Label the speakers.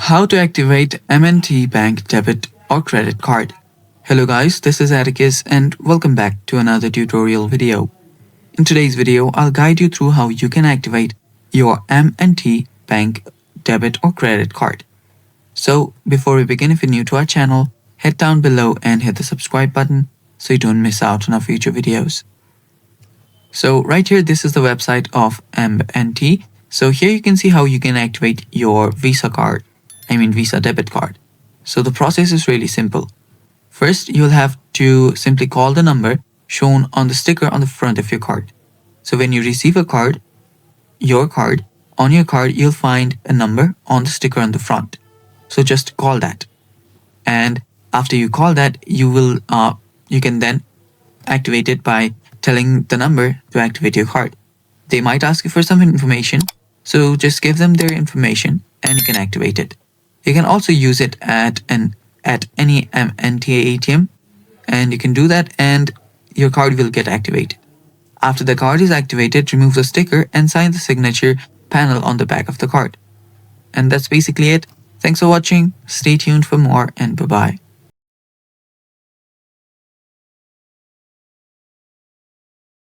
Speaker 1: How to activate M&T Bank debit or credit card. Hello guys, this is Atticus and welcome back to another tutorial video. In today's video, I'll guide you through how you can activate your M&T Bank debit or credit card. So before we begin, if you're new to our channel, head down below and hit the subscribe button so you don't miss out on our future videos. So right here, this is the website of M&T. So here you can see how you can activate your Visa debit card. So the process is really simple. First, you'll have to simply call the number shown on the sticker on the front of your card. So when you receive a card, on your card, you'll find a number on the sticker on the front. So just call that. And after you call that, you can then activate it by telling the number to activate your card. They might ask you for some information, so just give them their information and you can activate it. You can also use it at any M&T ATM, and you can do that and your card will get activated. After the card is activated, remove the sticker and sign the signature panel on the back of the card. And that's basically it. Thanks for watching. Stay tuned for more and bye-bye.